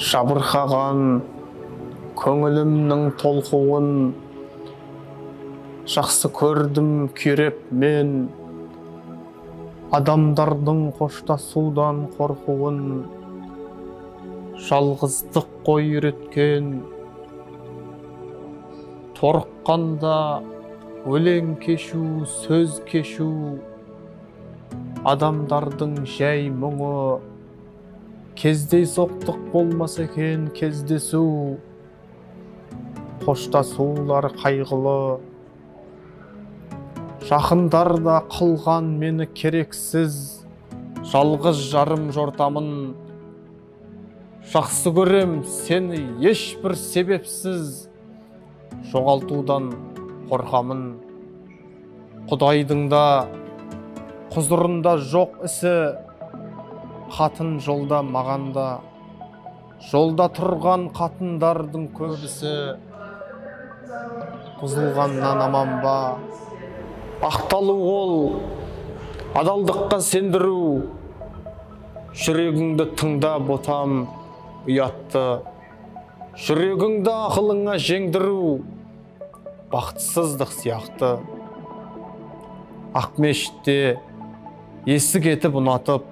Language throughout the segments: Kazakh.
Жабырқаған көңілімнің толқуын жақсы көрдім күйреп мен, адамдардың қоштасудан қорқуын жалғыздық қой үйреткен. Торыққанда өлең кешу, сөз кешу, адамдардың жай мұңы, кездей соқтық болмас екен кездесу, қоштасулар қайғылы. Жақындарда қылған мені керексіз, жалғыз жарым жортамын. Жақсы көрем сені ешбір себепсіз, жоғалтудан қорқамын. Құдайдың да құзырында жоқ ісі, қатын жолда мағанда. Жолда тұрған қатындардың көбісі, бұзылғаннан аман ба? Ақталу ол, адалдыққа сендіру, жүрегіңді тыңда ботам ұятты. Жүрегіңді ақылыңа жеңдіру, бақытсыздық сияқты. Ақмешітте есік етіп ұнатып,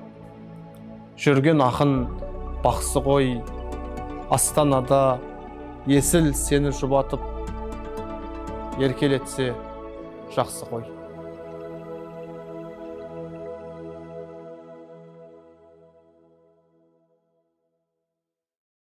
жүрген ақын бақсы ғой. Астанада есіл сені жұбатып, еркелетсе жақсы ғой.